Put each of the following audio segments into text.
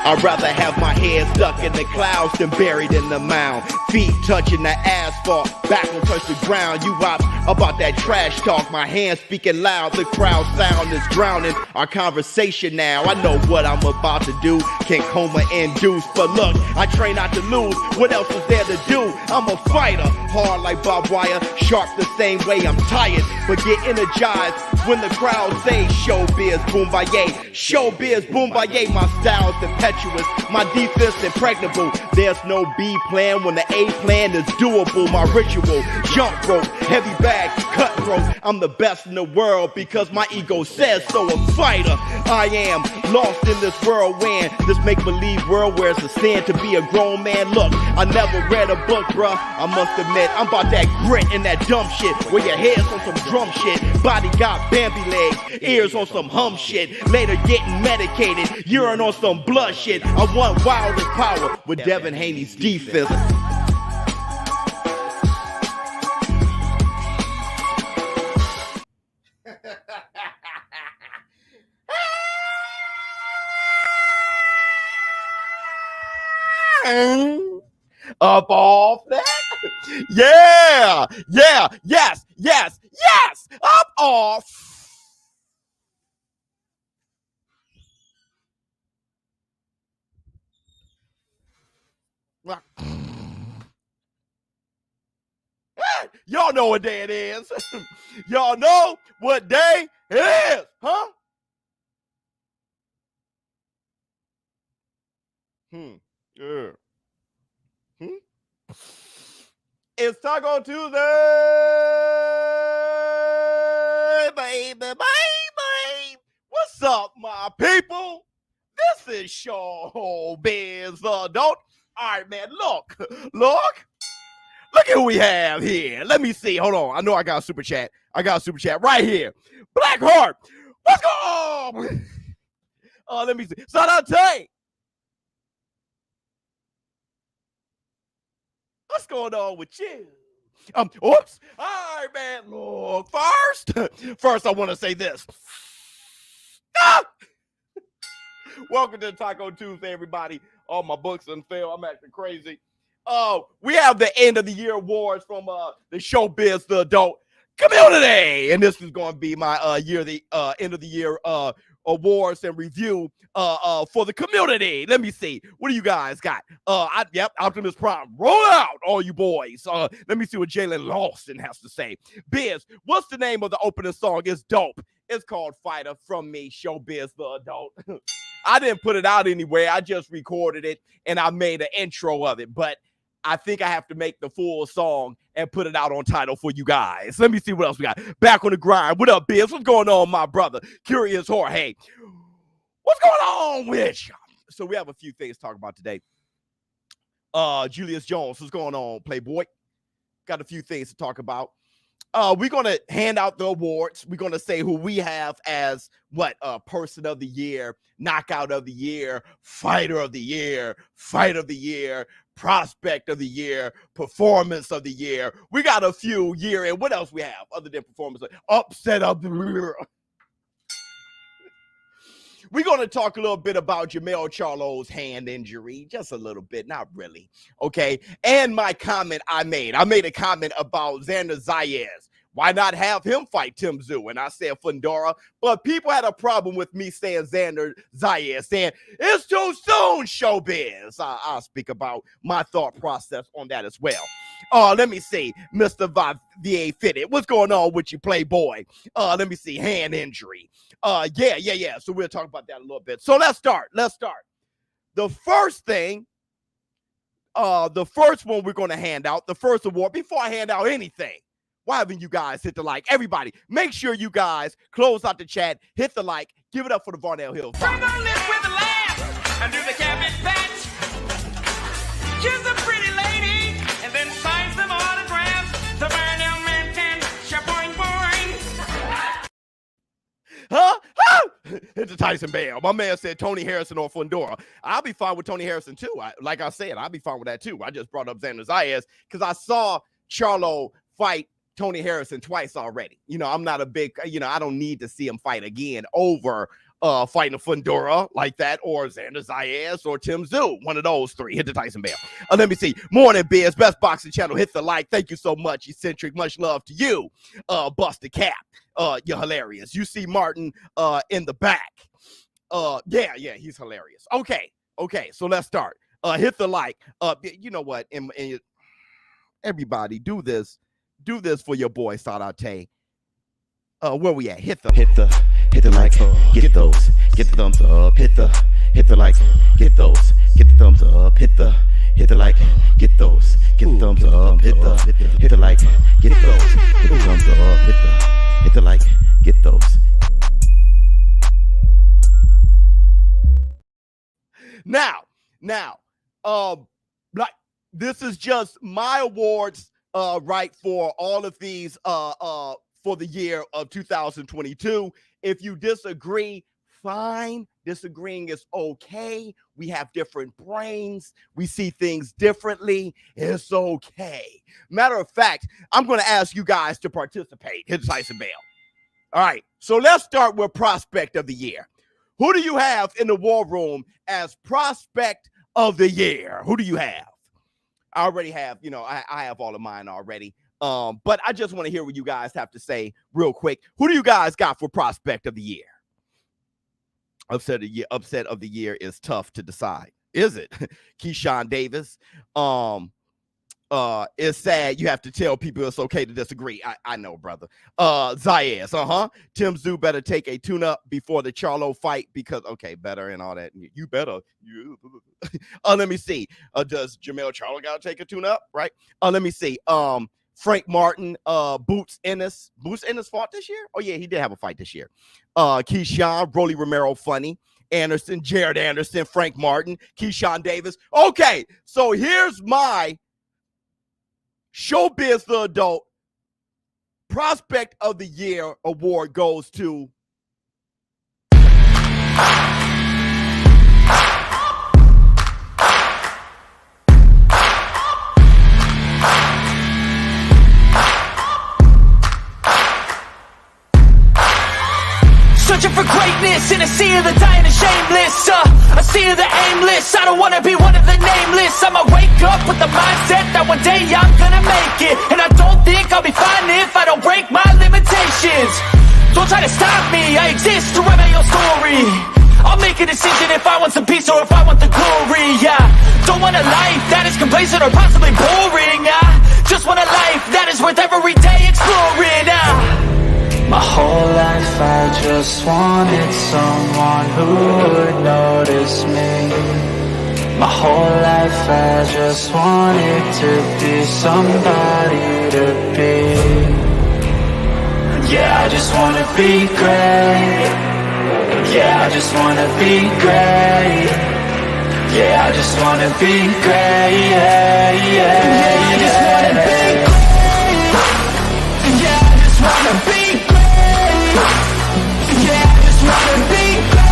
I'd rather have my head stuck in the clouds than buried in the mound. Feet touching the asphalt, back will touch the ground. You ops about that trash talk, my hands speaking loud. The crowd sound is drowning our conversation now. I know what I'm about to do, can coma induce. But look, I train not to lose, what else is there to do? I'm a fighter, hard like barbed wire, sharp the same way. I'm tired, but get energized when the crowd say showbiz boombaye. Showbiz boombaye, my style's impetuous, my defense impregnable. There's no B plan when the A plan is doable. My ritual, jump rope, heavy bag, cutthroat. I'm the best in the world because my ego says so. A fighter, I am lost in this whirlwind, this make-believe world where it's a sin to be a grown man. Look, I never read a book, bruh. I must admit, I'm about that grit and that dumb shit where your head's on some drum shit, body got Bambi legs, ears on some hum shit, later getting medicated, urine on some blood shit. I want wildest power with Devin Haney's defense. Up off that. Yeah, yes, up off. Y'all know what day it is. Y'all know what day it is, huh? Yeah. It's Taco Tuesday, baby. What's up, my people? This is ShowBizz The Advice. All right, man, look at who we have here. Let me see. Hold on. I know I got a super chat. Right here. Blackheart. What's going on? Let me see. Sanate. What's going on with you? Oops. All right, man. Look, first I want to say this. Welcome to Taco Tuesday, everybody. All my books done fail. I'm acting crazy. We have the end of the year awards from the ShowBizz The Adult Community, and this is going to be my end of the year awards and review for the community. Let me see. What do you guys got? Optimus Prime. Roll out, all you boys. Let me see what Jalen Lawson has to say. Biz, what's the name of the opening song? It's dope. It's called Fighter from me, ShowBizz The Adult. I didn't put it out anywhere. I just recorded it and I made an intro of it, but I think I have to make the full song and put it out on Tidal for you guys. Let me see what else we got. Back on the grind. What up, Biz? What's going on, my brother? Curious Jorge. What's going on with you? So we have a few things to talk about today. Julius Jones, what's going on, Playboy? Got a few things to talk about. We're going to hand out the awards. We're going to say who we have as person of the year, knockout of the year, fighter of the year, fight of the year, prospect of the year, performance of the year. We got a few year and what else we have other than performance? Upset of the year. We're going to talk a little bit about Jamel Charlo's hand injury, just a little bit, not really, okay? And my comment I made a comment about Xander Zayas. Why not have him fight Tim Tszyu? And I said Fundora, but people had a problem with me saying Xander Zayas, saying it's too soon, ShowBizz. I'll speak about my thought process on that as well. Let me see, Mr. VA Fitted. What's going on with you, Playboy? Let me see, hand injury. Yeah. So we'll talk about that a little bit. So let's start. The first thing, the first one we're going to hand out, the first award, before I hand out anything, why haven't you guys hit the like? Everybody, make sure you guys close out the chat, hit the like, give it up for the Varnell Hills. Turn on this with a laugh and do the cabbage patch. Kiss a pretty lady and then sign some autographs. The Varnell man can shaboing boing. Huh? It's a Tyson Bale. My man said Tony Harrison or Fundora. I'll be fine with Tony Harrison too. Like I said, I'll be fine with that too. I just brought up Xander Zayas because I saw Charlo fight Tony Harrison twice already. I'm not a big, I don't need to see him fight again over fighting a Fundora like that, or Xander Zayas or Tim Tszyu. One of those three. Hit the Tyson Bell. Let me see. Morning Biz, best boxing channel. Hit the like. Thank you so much, Eccentric. Much love to you. Busted Cap. You're hilarious. You see Martin in the back. Yeah, he's hilarious. Okay. So let's start. Hit the like. You know what? And everybody, do this for your boy Sadate. Where we at? Hit the like. Get those. Get the thumbs up. Hit the like. Get those. Get the thumbs up. Hit the like. Get those. Get the thumbs up. Hit the like. Get those. Hit the thumbs up. Hit the like. Get those. Now, like, this is just my awards, right, for all of these, for the year of 2022. If you disagree, fine. Disagreeing is okay. We have different brains. We see things differently. It's okay. Matter of fact, I'm going to ask you guys to participate. Hit the Tyson Bell. All right. So let's start with Prospect of the Year. Who do you have in the war room as Prospect of the Year? Who do you have? I already have, I have all of mine already. But I just want to hear what you guys have to say real quick. Who do you guys got for Prospect of the Year? Upset of the year is tough to decide. Is it? Keyshawn Davis. It's sad you have to tell people it's okay to disagree. I know, brother. Zayas, Tim Tszyu better take a tune-up before the Charlo fight because, better and all that. You better. Let me see. Does Jamel Charlo got to take a tune-up, right? Let me see. Frank Martin, Boots Ennis. Boots Ennis fought this year? Oh, yeah, he did have a fight this year. Keyshawn, Broly Romero, Funny. Anderson, Jared Anderson, Frank Martin, Keyshawn Davis. Okay, so here's my ShowBizz The Adult Prospect of the Year award goes to searching for greatness in a sea of the dying and shameless, a sea of the aimless. I don't wanna be one of the nameless. I'ma wake up with the mindset that one day I'm gonna make it, and I don't think I'll be fine if I don't break my limitations. Don't try to stop me, I exist to write my own story. I'll make a decision if I want some peace or if I want the glory. Don't want a life that is complacent or possibly boring. Just want a life that is worth every day exploring. My whole life I just wanted someone who would notice me. My whole life I just wanted to be somebody to be. Yeah, I just wanna be great. Yeah, I just wanna be great. Yeah, I just wanna be great. Yeah, I just wanna be great. Yeah, I just wanna be great. Yeah, I just wanna be great.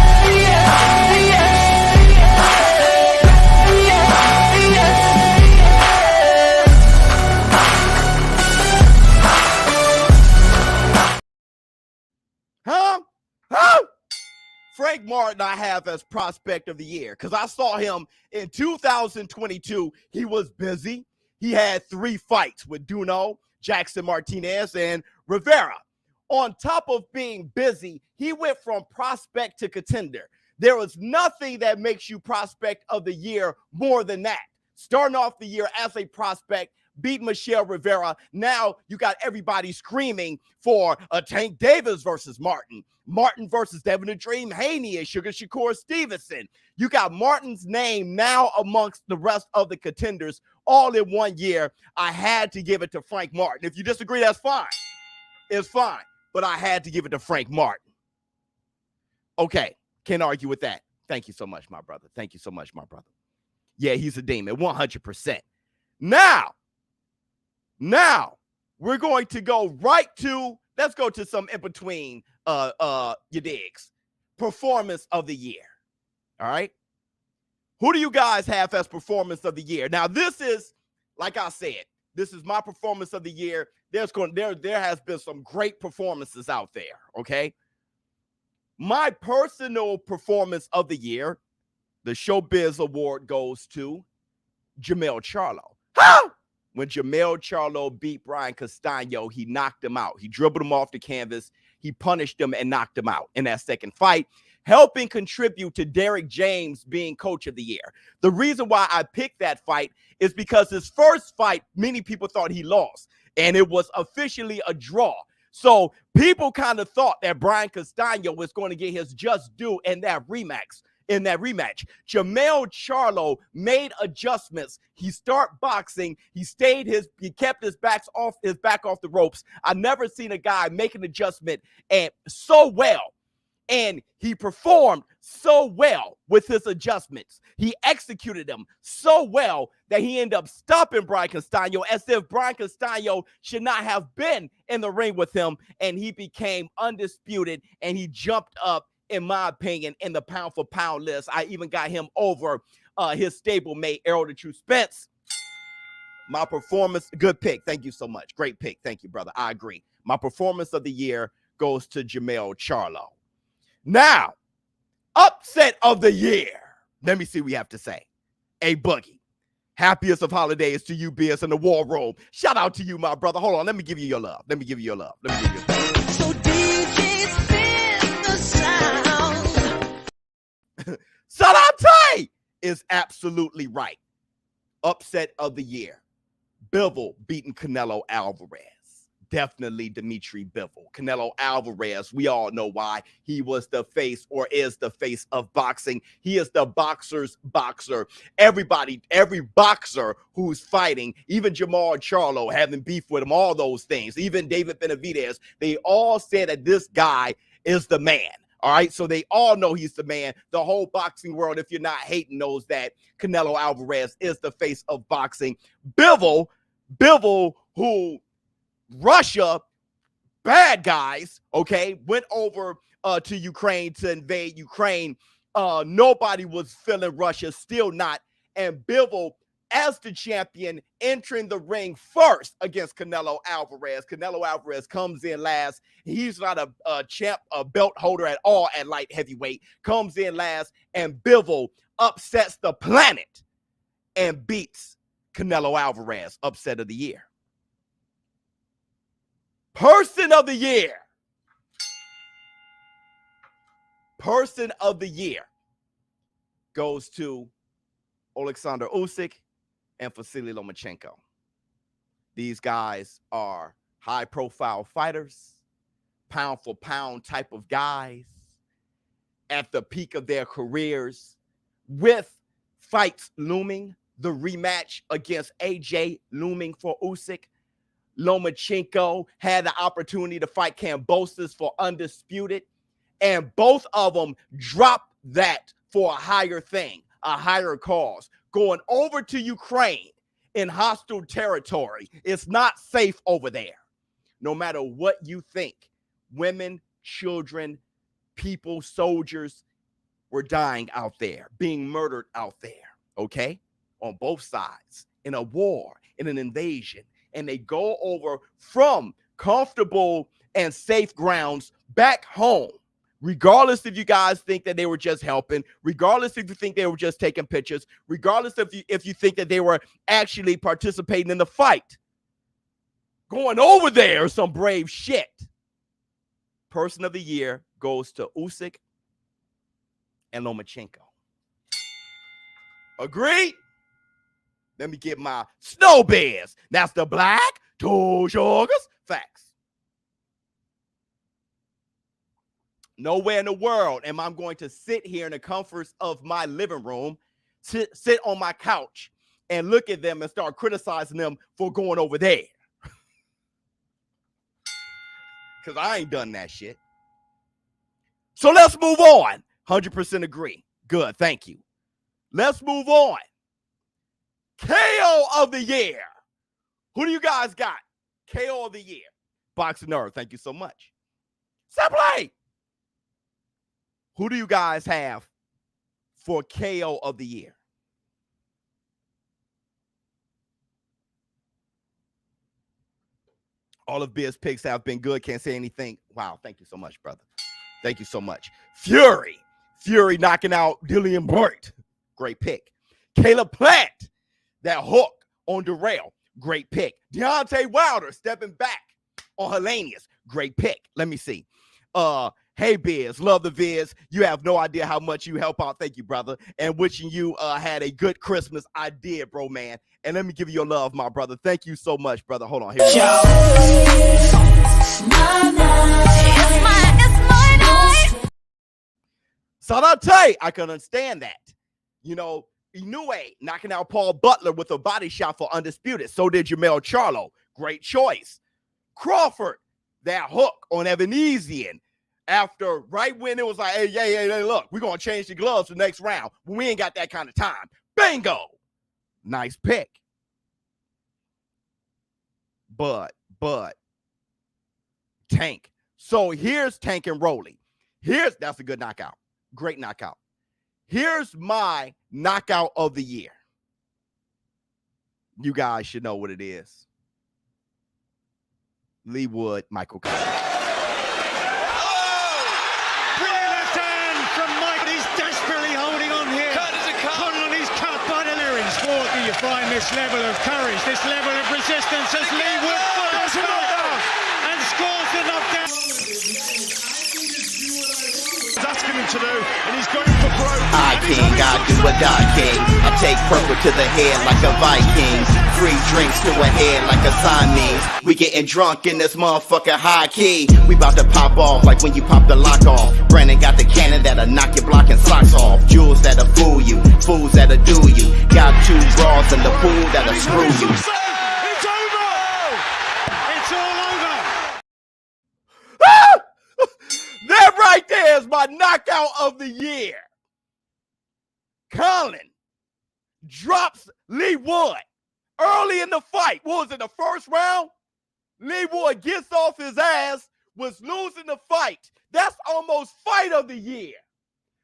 Frank Martin I have as Prospect of the Year because I saw him in 2022. He was busy. He had 3 fights with Duno, Jackson Martinez, and Rivera. On top of being busy, he went from prospect to contender. There is nothing that makes you Prospect of the Year more than that. Starting off the year as a prospect, beat Michelle Rivera. Now you got everybody screaming for a Tank Davis versus Martin. Martin versus Devin the Dream Haney and Sugar Shakur Stevenson. You got Martin's name now amongst the rest of the contenders all in one year. I had to give it to Frank Martin. If you disagree, that's fine. It's fine. But I had to give it to Frank Martin. Okay, can't argue with that. Thank you so much, my brother. Thank you so much, my brother. Yeah, he's a demon, 100%. Now, we're going to go right to, let's go to some in-between, you digs, Performance of the Year. All right? Who do you guys have as Performance of the Year? Now, this is, like I said, this is my Performance of the Year. There has been some great performances out there, okay? My personal performance of the year, the ShowBizz Award goes to Jermell Charlo. Huh? When Jermell Charlo beat Brian Castano, he knocked him out. He dribbled him off the canvas. He punished him and knocked him out in that second fight, helping contribute to Derrick James being coach of the year. The reason why I picked that fight is because his first fight, many people thought he lost, and it was officially a draw. So people kind of thought that Brian Castano was going to get his just due in that rematch. Jermell Charlo made adjustments. He started boxing. He kept his back off the ropes. I never seen a guy make an adjustment and so well. And he performed so well with his adjustments. He executed them so well that he ended up stopping Brian Castano as if Brian Castano should not have been in the ring with him. And he became undisputed, and he jumped up, in my opinion, in the pound-for-pound list. I even got him over his stablemate, Errol the True Spence. My performance, good pick. Thank you so much. Great pick. Thank you, brother. I agree. My performance of the year goes to Jermell Charlo. Now, upset of the year. Let me see what we have to say. A Boogie. Happiest of holidays to you, Biz, in the war room. Shout out to you, my brother. Hold on. Let me give you your love. So DJ spin the sound. Salate is absolutely right. Upset of the year. Bivol beating Canelo Alvarez. Definitely Dimitri Bivol. Canelo Alvarez, we all know why. He was the face, or is the face, of boxing. He is the boxer's boxer. Every boxer who's fighting, even Jermell Charlo having beef with him, all those things, even David Benavidez, they all said that this guy is the man. All right, so they all know he's the man. The whole boxing world, if you're not hating, knows that Canelo Alvarez is the face of boxing. Bivol, who Russia, bad guys, okay, went over to Ukraine to invade Ukraine. Nobody was feeling Russia, still not. And Bivol, as the champion, entering the ring first against Canelo Alvarez. Canelo Alvarez comes in last. He's not a belt holder at all at light heavyweight. Comes in last, and Bivol upsets the planet and beats Canelo Alvarez. Upset of the year. Person of the year. Person of the year goes to Alexander Usyk and Vasily Lomachenko. These guys are high-profile fighters, pound-for-pound type of guys at the peak of their careers, with fights looming, the rematch against AJ looming for Usyk. Lomachenko had the opportunity to fight Kambosos for undisputed, and both of them dropped that for a higher thing, a higher cause. Going over to Ukraine in hostile territory. It's not safe over there. No matter what you think, women, children, people, soldiers were dying out there, being murdered out there, okay? On both sides, in a war, in an invasion. And they go over from comfortable and safe grounds back home, regardless if you guys think that they were just helping, regardless if you think they were just taking pictures, regardless if you think that they were actually participating in the fight. Going over there is some brave shit. Person of the year goes to Usyk and Lomachenko. Agreed? Let me get my ShowBizz. That's the black, two sugars, facts. Nowhere in the world am I going to sit here in the comforts of my living room, sit on my couch, and look at them and start criticizing them for going over there. Because I ain't done that shit. So let's move on. 100% agree. Good, thank you. Let's move on. KO of the year. Who do you guys got? KO of the year. Boxing Nerd, thank you so much. Simple. Who do you guys have for KO of the year? All of Biz's picks have been good. Can't say anything. Wow, thank you so much, brother. Thank you so much. Fury knocking out Dillian Burt. Great pick. Caleb Plant, that hook on Darrell. Great pick. Deontay Wilder stepping back on Hellenius. Great pick. Let me see. Hey Biz, love the Viz. You have no idea how much you help out. Thank you, brother. And wishing you had a good Christmas. I did, bro, man. And let me give you your love, my brother. Thank you so much, brother. Hold on. Here we go. Sarate, I can understand that. You know, Inoue knocking out Paul Butler with a body shot for Undisputed. So did Jamel Charlo. Great choice. Crawford, that hook on Evanesian. After right when it was like, hey, look, we're going to change the gloves for the next round. We ain't got that kind of time. Bingo. Nice pick. But Tank. So here's Tank and Rolly. That's a good knockout. Great knockout. Here's my knockout of the year. You guys should know what it is. Lee Wood, Michael Collins. Do you find this level of courage, this level of resistance as Lee Wood falls back and scores the knockdown? He's asking him to do, and he's going for broke. I king, I do a die king. I take purple to the head like a Viking. Free drinks to a head like a Siamese. We getting drunk in this motherfucker high key. We about to pop off like when you pop the lock off. Brandon got the cannon that'll knock your block and socks off. Jewels that'll fool you, fools that'll do you. Got two bras in the pool that'll screw you. It's over! It's all over! That right there is my knockout of the year. Colin drops Lee Wood early in the fight. What was it, the first round? Lee Wood gets off his ass, was losing the fight. That's almost fight of the year.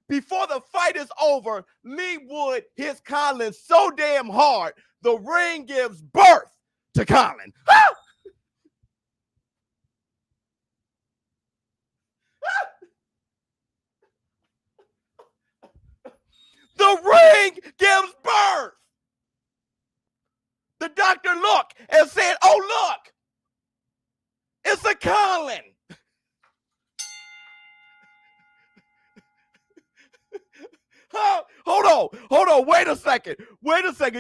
Before the fight is over, Lee Wood hits Colin so damn hard, the ring gives birth to Colin. The ring gives birth. The doctor looked and said, oh, look, it's a Colin. Hold on. Wait a second.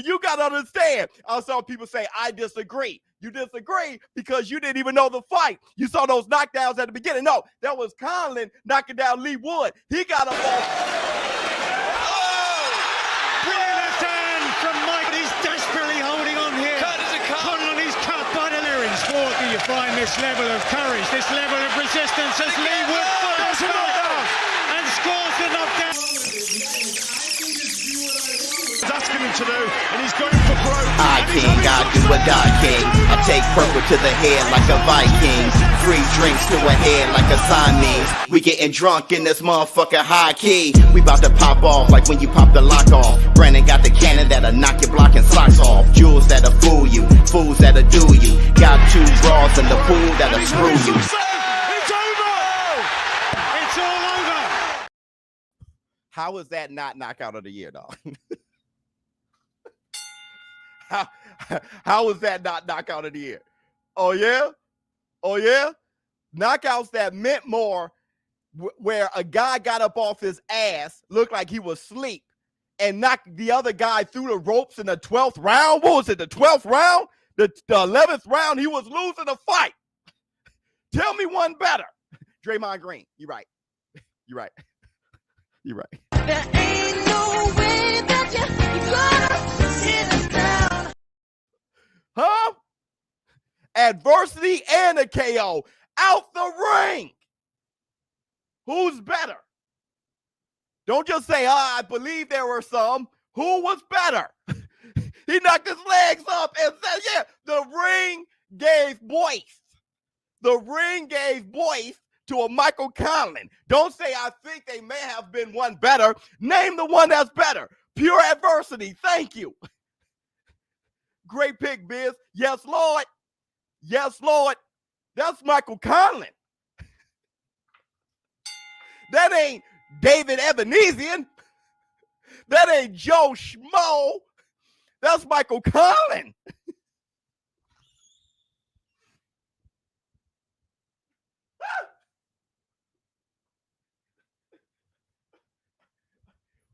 You got to understand. I saw people say, I disagree. You disagree because you didn't even know the fight. You saw those knockdowns at the beginning. No, that was Colin knocking down Lee Wood. He got up off. Do you find this level of courage, this level of resistance as Lee Wood falls back and scores the knockdown? He's asking him to do, and he's going for broke. I king, I do a die king. I take purple to the head like a Viking. Free drinks to a head like a Siamese. We getting drunk in this motherfucker high key. We about to pop off like when you pop the lock off. Brandon got the cannon that'll knock your block and socks off. Jewels that'll fool you, fools that'll do you. Got two bras in the pool that'll screw you. It's over! It's all over! How is that not knockout of the year, dog? How is that not knockout of the year? Oh, yeah? Knockouts that meant more, where a guy got up off his ass, looked like he was asleep, and knocked the other guy through the ropes in the 12th round. What was it, the 12th round? The 11th round, he was losing the fight. Tell me one better. Draymond Green, you're right. There ain't no way that you're gonna sit us down. Huh? Adversity and a KO out the ring. Who's better? Don't just say, I believe there were some. Who was better? He knocked his legs up and said, yeah, the ring gave voice. The ring gave voice to a Michael Conlon. Don't say, I think they may have been one better. Name the one that's better. Pure adversity. Thank you. Great pick, Biz. Yes, Lord. Yes, Lord. That's Michael Conlon. That ain't David Evanesian. That ain't Joe Schmo. That's Michael Collin.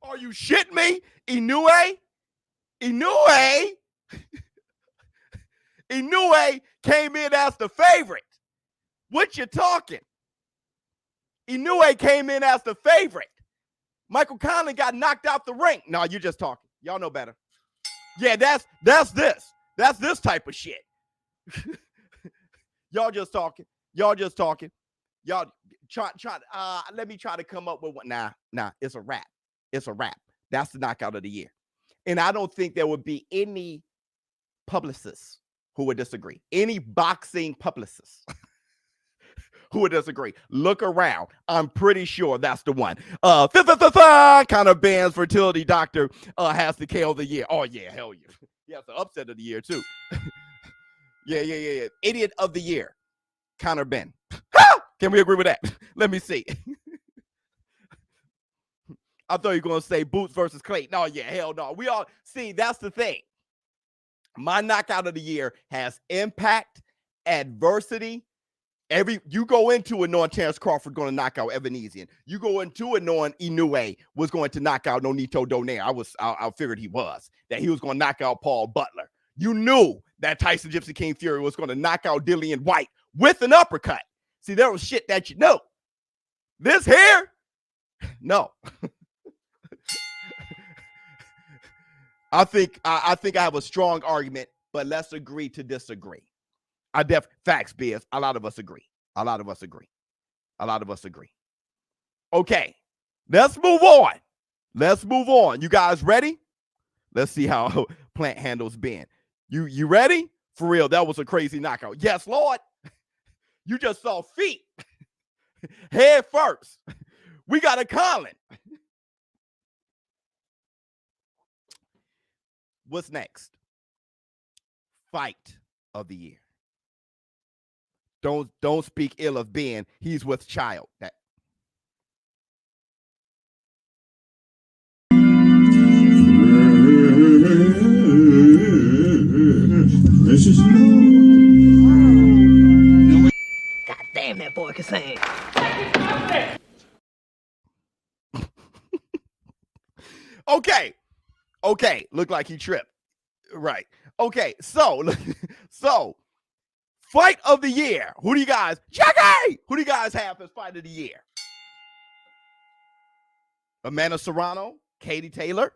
Are you shitting me? Inoue came in as the favorite. What you talking? Inoue came in as the favorite. Michael Collin got knocked out the ring. No, you're just talking. Y'all know better. Yeah, that's this. That's this type of shit. Y'all just talking. Y'all try let me try to come up with one. Nah, it's a wrap. It's a wrap. That's the knockout of the year. And I don't think there would be any publicists who would disagree. Any boxing publicists who would disagree. Look around. I'm pretty sure that's the one. Conor Ben's fertility doctor has the KO of the year. Oh, yeah, hell yeah. Yeah, it's the upset of the year, too. Yeah. Idiot of the year, Conor Ben. Can we agree with that? Let me see. I thought you were going to say Boots versus Clayton. No, yeah, hell no. We all see, that's the thing. My knockout of the year has impact, adversity. You go into it knowing Terrence Crawford going to knock out Evanesian. You go into it knowing Inoue was going to knock out Nonito Donaire. I figured he was. That he was going to knock out Paul Butler. You knew that Tyson Gypsy King Fury was going to knock out Dillian White with an uppercut. See, there was shit that you know. This here, no. I think I have a strong argument, but let's agree to disagree. Facts, Biz. A lot of us agree. Okay, let's move on. You guys ready? Let's see how Plant handles Ben. You ready? For real, that was a crazy knockout. Yes, Lord. You just saw feet. Head first. We got a Collin. What's next? Fight of the year. Don't speak ill of Ben. He's with child. God damn, that boy can sing. Okay. Look like he tripped. Right. Okay. So fight of the year. Who do you guys have as fight of the year? Amanda Serrano, Katie Taylor.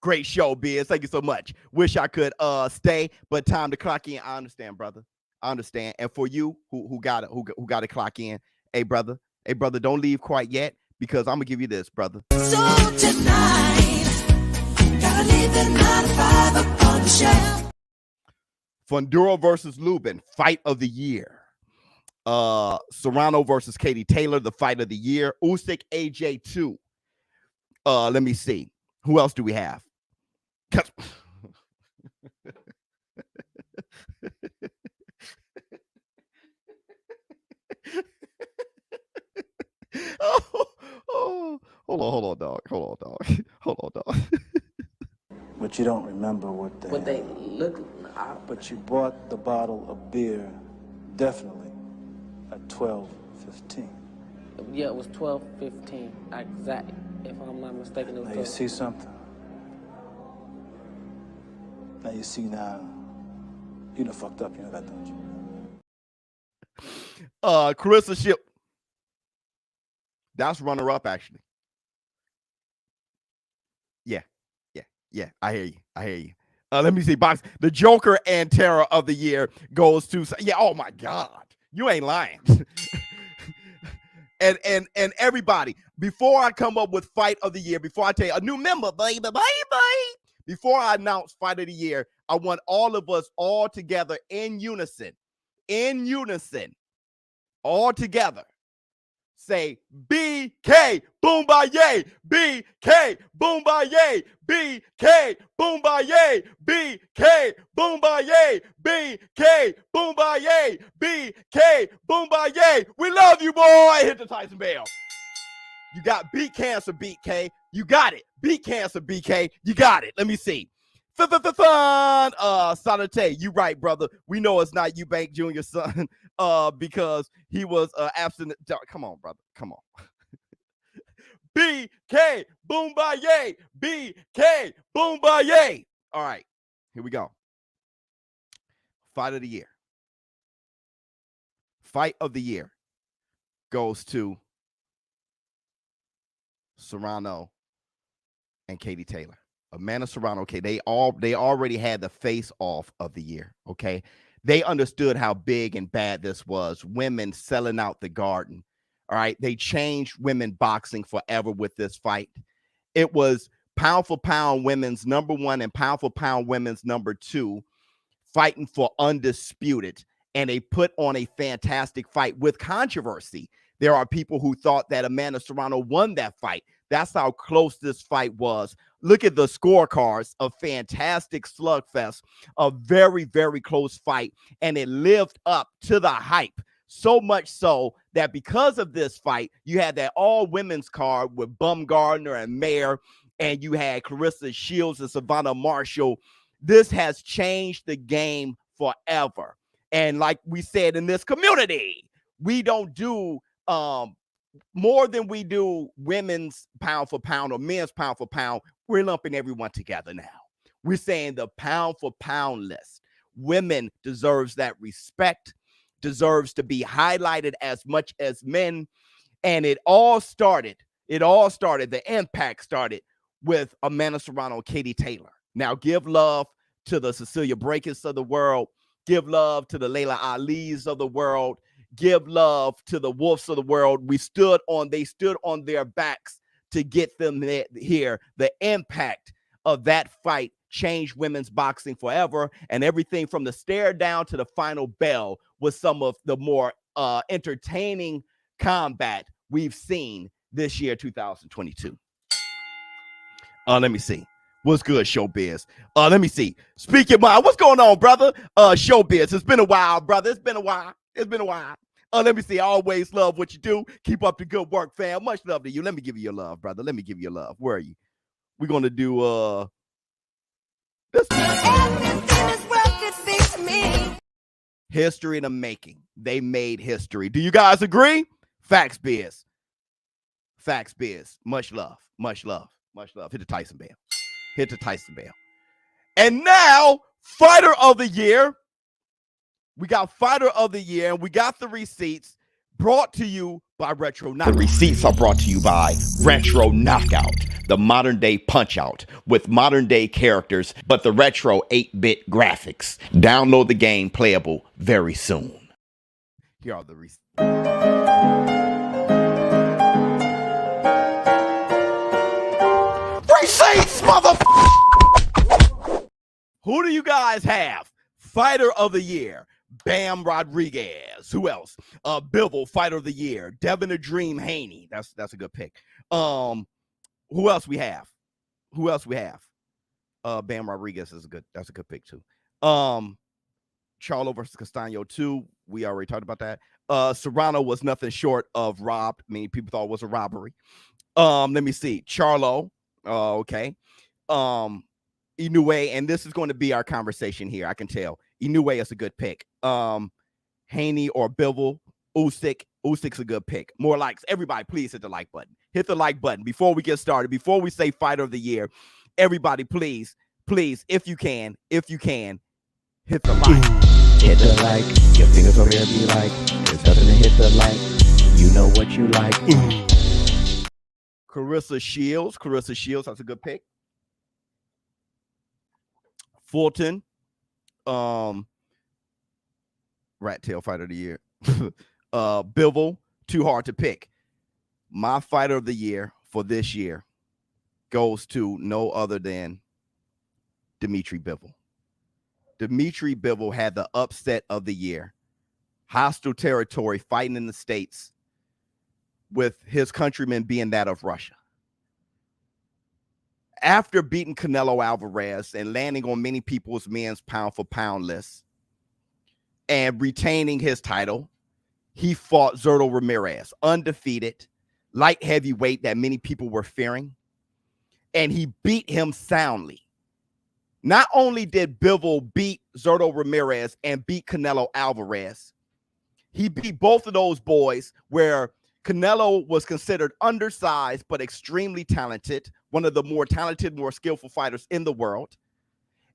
Great show, Biz. Thank you so much. Wish I could stay, but time to clock in. I understand, brother. I understand. And for you who got to clock in, hey brother, don't leave quite yet, because I'm gonna give you this, brother. So tonight, gotta leave at 9 to 5 up on the shelf. Funduro versus Lubin, fight of the year. Serrano versus Katie Taylor, the fight of the year. Usyk AJ2. Let me see. Who else do we have? Hold on, dog. But you don't remember what they look like. But you bought the bottle of beer definitely at 12:15. Yeah, it was 12:15. Exactly. If I'm not mistaken, it was Now you see something? Now you see now. You done fucked up, you know that, don't you? Carissa Shipp. That's runner-up, actually. Yeah. I hear you. Let me see. Box. The Joker and Terror of the year goes to. Yeah. Oh my God. You ain't lying. and everybody. Before I come up with fight of the year, before I tell you a new member, baby. Before I announce fight of the year, I want all of us all together in unison, all together. Say BK Boombaye, BK Boombaye, BK Boombaye, BK Boombaye, BK Boombaye, BK Boombaye. We love you, boy. Hit the Tyson bell. You got beat cancer, BK. You got it. Beat cancer, BK. You got it. Let me see. Fun. Sanate, you right, brother. We know it's not Eubank Jr.'s son, because he was absent. Come on, brother. Come on. BK, boom by yay. BK, boom by yay. All right, here we go. Fight of the year. Fight of the year goes to Serrano and Katie Taylor. Amanda Serrano, okay, they already had the face off of the year, okay? They understood how big and bad this was. Women selling out the Garden, all right? They changed women boxing forever with this fight. It was pound for pound women's number 1 and pound for pound women's number 2 fighting for undisputed, and they put on a fantastic fight with controversy. There are people who thought that Amanda Serrano won that fight. That's how close this fight was. Look at the scorecards. A fantastic slugfest, a very, very close fight, and it lived up to the hype. So much so that because of this fight, you had that all-women's card with Bumgardner and Mayer, and you had Clarissa Shields and Savannah Marshall. This has changed the game forever. And like we said in this community, we don't do more than we do women's pound for pound or men's pound for pound. We're lumping everyone together now. We're saying the pound for pound list. Women deserves that respect, deserves to be highlighted as much as men. And it all started, the impact started with Amanda Serrano and Katie Taylor. Now give love to the Cecilia Brækhus of the world. Give love to the Layla Ali's of the world. Give love to the Wolves of the world. They stood on their backs to get them here. The impact of that fight changed women's boxing forever, and everything from the stare down to the final bell was some of the more entertaining combat we've seen this year, 2022. Let me see. What's good, ShowBizz? Let me see. Speaking of what's going on, brother? ShowBizz. It's been a while, brother. It's been a while. Let me see. I always love what you do. Keep up the good work, fam. Much love to you. Let me give you your love, brother. Let me give you your love. Where are you? We're gonna do this. History in the making. They made history. Do you guys agree? Facts Biz. Facts Biz. Much love. Much love. Much love. Hit the Tyson bell. Hit the Tyson bell. And now, fighter of the year. We got fighter of the year, and we got the receipts brought to you by Retro Knockout. The receipts are brought to you by Retro Knockout, the modern day punch out with modern day characters, but the retro 8-bit graphics. Download the game, playable very soon. Here are the receipts. Receipts, motherfucker! Who do you guys have? Fighter of the year, Bam Rodriguez. Who else? Bivol, fighter of the year. Devin the Dream Haney. That's a good pick. Who else we have? Bam Rodriguez that's a good pick too. Charlo versus Castaño 2. We already talked about that. Serrano was nothing short of robbed. I mean, people thought it was a robbery. Let me see. Charlo. Okay. Inoue, and this is going to be our conversation here. I can tell. Inoue is a good pick. Haney or Bivol, Usyk's a good pick. More likes. Everybody, please hit the like button. Hit the like button before we get started. Before we say fighter of the year, everybody, please, if you can, hit the like. Hit the like. Your fingers over there be like, there's nothing to hit the like. You know what you like. Clarissa Shields, that's a good pick. Fulton, Rat Tail fighter of the year. Bivol, too hard to pick. My fighter of the year for this year goes to no other than Dimitri Bivol. Dimitri Bivol had the upset of the year. Hostile territory, fighting in the States, with his countrymen being that of Russia. After beating Canelo Alvarez and landing on many people's men's pound for pound lists and retaining his title, he fought Zurdo Ramirez, undefeated, light heavyweight that many people were fearing, and he beat him soundly. Not only did Bivol beat Zurdo Ramirez and beat Canelo Alvarez, he beat both of those boys where Canelo was considered undersized but extremely talented, one of the more talented, more skillful fighters in the world.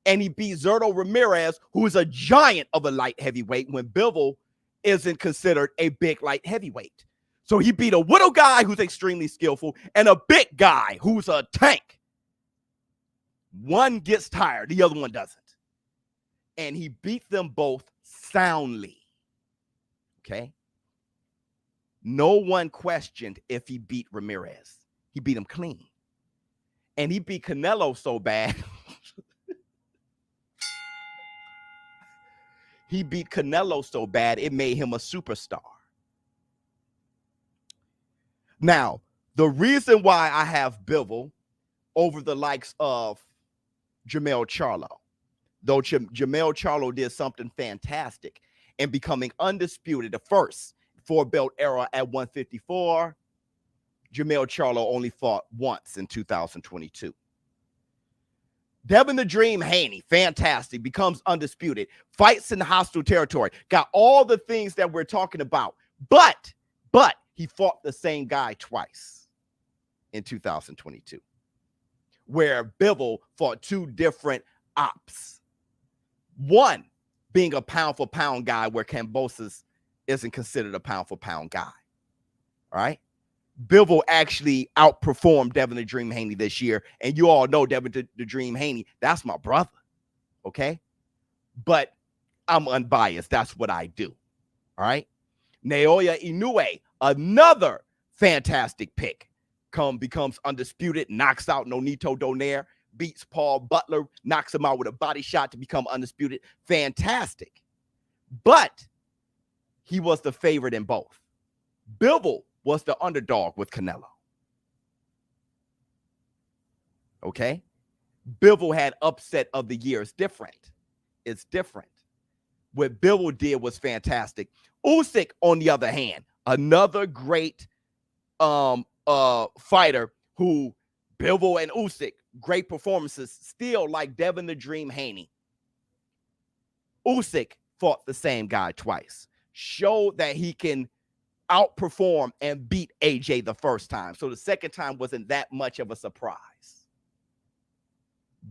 And he beat Zurdo Ramirez, who is a giant of a light heavyweight, when Bivol isn't considered a big light heavyweight. So he beat a little guy who's extremely skillful and a big guy who's a tank. One gets tired, the other one doesn't. And he beat them both soundly. Okay? No one questioned if he beat Ramirez. He beat him clean. And he beat Canelo so bad. He beat Canelo so bad, it made him a superstar. Now, the reason why I have Bivol over the likes of Jermell Charlo, though Jermell Charlo did something fantastic in becoming undisputed, the first four-belt era at 154, Jermell Charlo only fought once in 2022. Devin the Dream Haney, fantastic, becomes undisputed, fights in hostile territory, got all the things that we're talking about, but he fought the same guy twice in 2022, where Bivol fought two different ops. One being a pound-for-pound guy, where Kambosos isn't considered a pound-for-pound guy. All right? Bivol actually outperformed Devin the Dream Haney this year, and you all know Devin the Dream Haney. That's my brother, okay? But I'm unbiased. That's what I do, all right? Naoya Inoue, another fantastic pick, becomes undisputed, knocks out Nonito Donaire, beats Paul Butler, knocks him out with a body shot to become undisputed. Fantastic. But he was the favorite in both. Bivol was the underdog with Canelo. Okay? Bivol had upset of the year. It's different. It's different. What Bivol did was fantastic. Usyk, on the other hand, another great fighter who Bivol and Usyk, great performances, still like Devin the Dream Haney. Usyk fought the same guy twice. Showed that he can outperform and beat AJ the first time. So the second time wasn't that much of a surprise.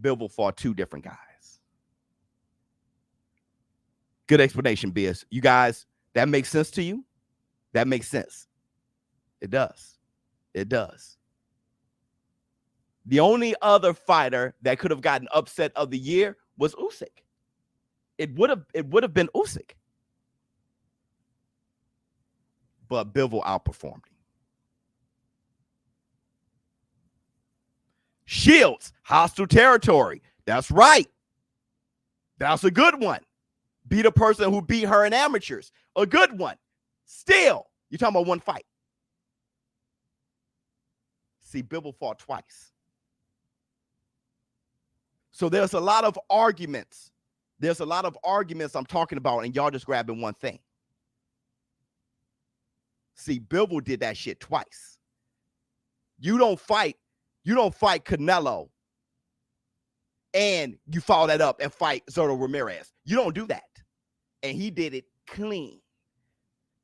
Bivol fought two different guys. Good explanation, Biz. You guys, that makes sense to you? That makes sense. It does. It does. The only other fighter that could have gotten upset of the year was Usyk. It would have been Usyk. But Bivol outperformed him. Shields, hostile territory. That's right. That's a good one. Beat a person who beat her in amateurs. A good one. Still, you're talking about one fight. See, Bivol fought twice. So there's a lot of arguments. There's a lot of arguments I'm talking about, and y'all just grabbing one thing. See, Bivol did that shit twice. You don't fight Canelo and you follow that up and fight Zurdo Ramirez. You don't do that. And he did it clean.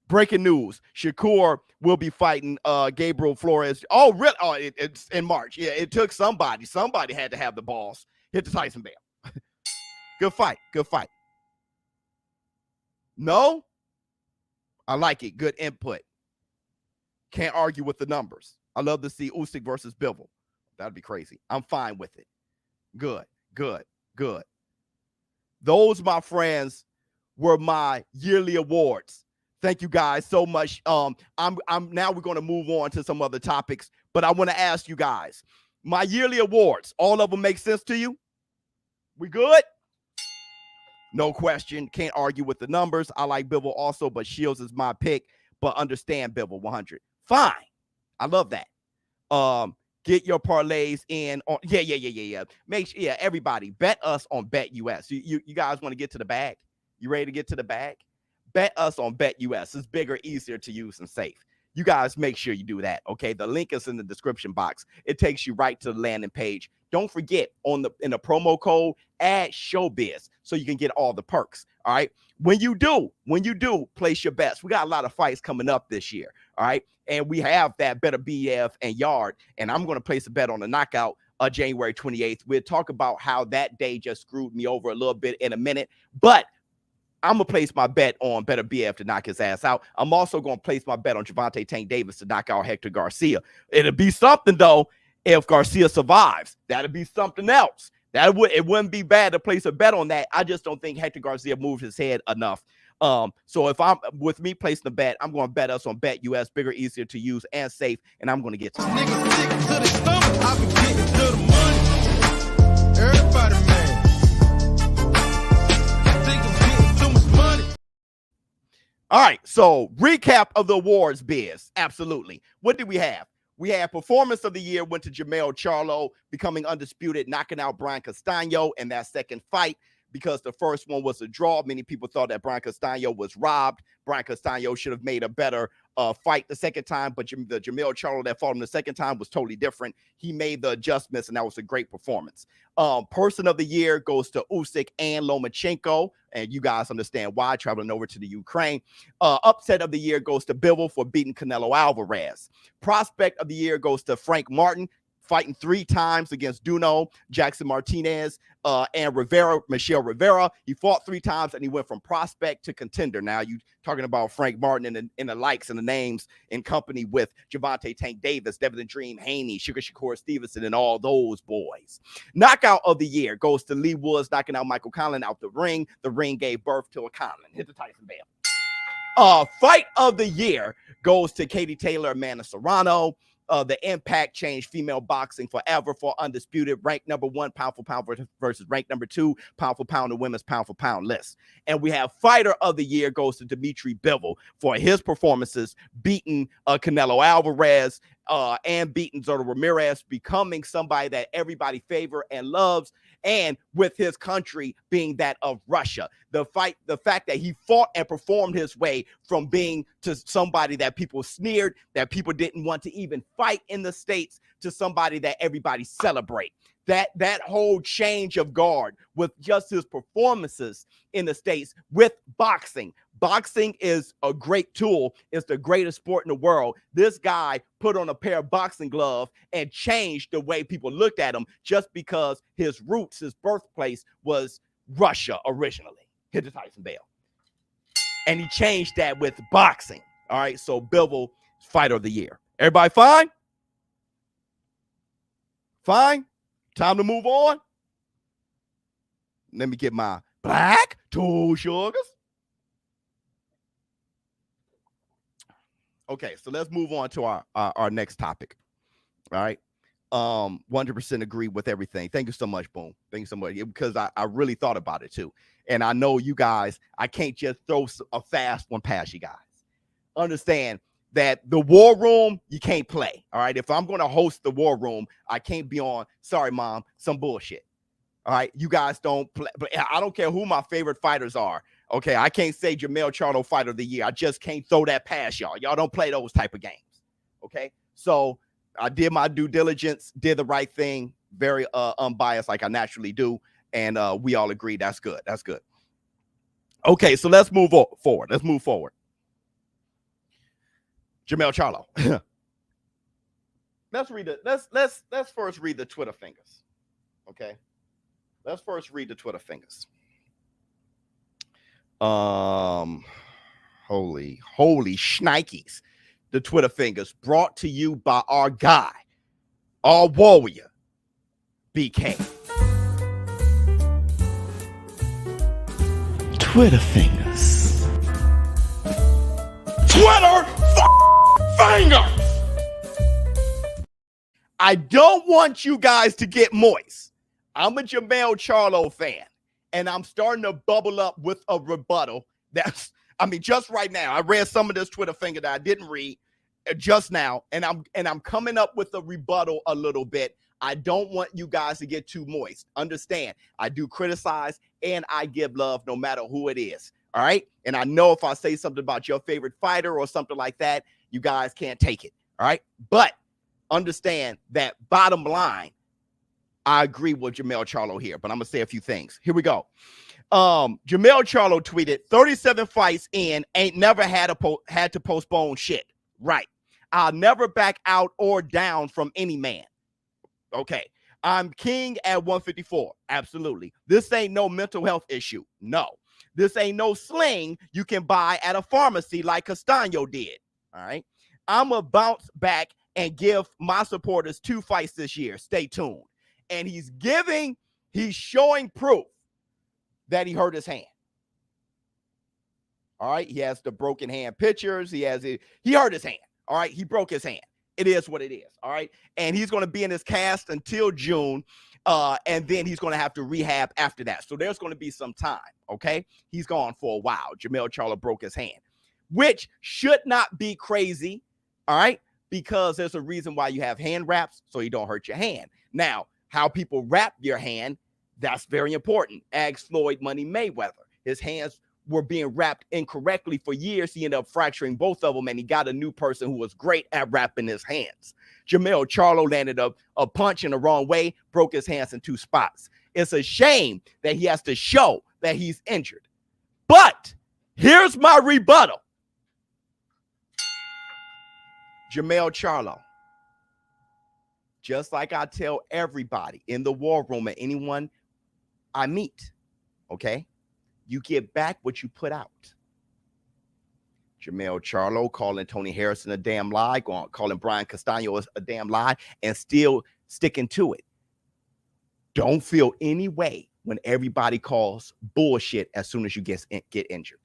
Breaking news. Shakur will be fighting Gabriel Flores. Oh, really? Oh, it's in March. Yeah, it took somebody. Somebody had to have the balls. Hit the Tyson bell. Good fight. Good fight. No? I like it. Good input. Can't argue with the numbers. I love to see Usyk versus Bivol. That'd be crazy. I'm fine with it. Good, good, good. Those, my friends, were my yearly awards. Thank you guys so much. I'm now we're going to move on to some other topics, but I want to ask you guys, my yearly awards, all of them make sense to you? We good? No question. Can't argue with the numbers. I like Bivol also, but Shields is my pick. But understand Bivol 100. Fine. I love that. Get your parlays in on yeah. Make sure, everybody bet us on BetUS. You guys want to get to the bag? You ready to get to the bag? Bet us on BetUS. It's bigger, easier to use, and safe. you guys make sure you do that. Okay, the link is in the description box. It takes you right to the landing page. Don't forget in the promo code, add ShowBizz so you can get all the perks. All right. When you do, place your bets. We got a lot of fights coming up this year. All right. And we have that Better BF and Yard. And I'm going to place a bet on the knockout January 28th. We'll talk about how that day just screwed me over a little bit in a minute. But I'm going to place my bet on Better BF to knock his ass out. I'm also going to place my bet on Gervonta Tank Davis to knock out Hector Garcia. It'll be something, though, if Garcia survives. That'll be something else. It wouldn't be bad to place a bet on that. I just don't think Hector Garcia moved his head enough. So if I'm with me placing the bet, I'm going to bet us on Bet US, bigger, easier to use, and safe. And I'm going to get to Everybody, man. All right, so recap of the awards, Biz. Absolutely. What did we have? We had Performance of the Year went to Jermell Charlo, becoming undisputed, knocking out Brian Castaño in that second fight because the first one was a draw. Many people thought that Brian Castaño was robbed. Brian Castaño should have made a better fight the second time, but the Jermell Charlo that fought him the second time was totally different. He made the adjustments, and that was a great performance. Person of the Year goes to Usyk and Lomachenko, and you guys understand why, traveling over to the Ukraine. Upset of the Year goes to Bivol for beating Canelo Alvarez. Prospect of the Year goes to Frank Martin, fighting 3 times against Duno, Jackson Martinez, and Michelle Rivera. He fought 3 times, and he went from prospect to contender. Now, you talking about Frank Martin in the likes and the names in company with Gervonta Tank Davis, Devin the Dream Haney, Sugar Shakur Stevenson, and all those boys. Knockout of the Year goes to Lee Woods, knocking out Michael Conlan out the ring. The ring gave birth to a Conlan. Hit the Tyson bell. Fight of the Year goes to Katie Taylor, Amanda Serrano. The Impact changed female boxing forever for undisputed, ranked number 1 pound for pound versus ranked number 2 pound for pound in women's pound for pound list. And we have Fighter of the Year goes to Dimitri Bivol for his performances, beating Canelo Alvarez and beating Zurdo Ramirez, becoming somebody that everybody favor and loves, and with his country being that of Russia. The fact that he fought and performed his way from being to somebody that people sneered, that people didn't want to even fight in the States, to somebody that everybody celebrate. That whole change of guard with just his performances in the States with boxing. Boxing is a great tool. It's the greatest sport in the world. This guy put on a pair of boxing gloves and changed the way people looked at him just because his roots, his birthplace was Russia originally. Hit the Tyson bell. And he changed that with boxing. All right, so Bivol, Fighter of the Year. Everybody fine? Fine? Time to move on. Let me get my black two sugars. Okay, so let's move on to our next topic. All right. 100% agree with everything. Thank you so much, Boom. Thank you so much. Because I really thought about it too. And I know you guys, I can't just throw a fast one past you guys. Understand that the War Room, you can't play. All right. If I'm going to host the War Room, I can't be on, sorry, Mom, some bullshit. All right. You guys don't play. But I don't care who my favorite fighters are. Okay. I can't say Jermell Charlo Fighter of the Year. I just can't throw that past y'all. Y'all don't play those type of games. Okay. So I did my due diligence, did the right thing, very unbiased like I naturally do. And we all agree that's good. That's good. Okay. So let's move forward. Let's move forward. Jermell Charlo. Let's first read the Twitter fingers. Okay. Let's first read the Twitter fingers. Holy shnikes. The Twitter fingers brought to you by our guy, our warrior, BK. Twitter fingers. Twitter fingers. I don't want you guys to get moist. I'm a Jermell Charlo fan, and I'm starting to bubble up with a rebuttal. Just right now, I read some of this Twitter finger that I didn't read just now, and I'm coming up with a rebuttal a little bit. I don't want you guys to get too moist. Understand, I do criticize and I give love no matter who it is. All right. And I know if I say something about your favorite fighter or something like that, You guys can't take it. All right. But understand that bottom line, I agree with Jermell Charlo here, but I'm going to say a few things. Here we go. Jermell Charlo tweeted 37 fights in, ain't never had to postpone shit. Right. I'll never back out or down from any man. Okay. I'm king at 154. Absolutely. This ain't no mental health issue. No. This ain't no sling you can buy at a pharmacy like Castano did. All right. I'm going to bounce back and give my supporters 2 fights this year. Stay tuned. And he's showing proof that he hurt his hand. All right. He has the broken hand pictures. He hurt his hand. All right. He broke his hand. It is what it is. All right. And he's going to be in his cast until June. And then he's going to have to rehab after that. So there's going to be some time. Okay. He's gone for a while. Jermell Charlo broke his hand, which should not be crazy. All right. Because there's a reason why you have hand wraps, so you don't hurt your hand. Now, how people wrap your hand, that's very important. Ask Floyd Money Mayweather. His hands were being wrapped incorrectly for years. He ended up fracturing both of them, and he got a new person who was great at wrapping his hands. Jermell Charlo landed a punch in the wrong way, broke his hands in 2 spots. It's a shame that he has to show that he's injured. But here's my rebuttal. Jermell Charlo, just like I tell everybody in the war room and anyone I meet, okay, you get back what you put out. Jermell Charlo calling Tony Harrison a damn lie, calling Brian Castano a damn lie, and still sticking to it. Don't feel any way when everybody calls bullshit as soon as you get injured.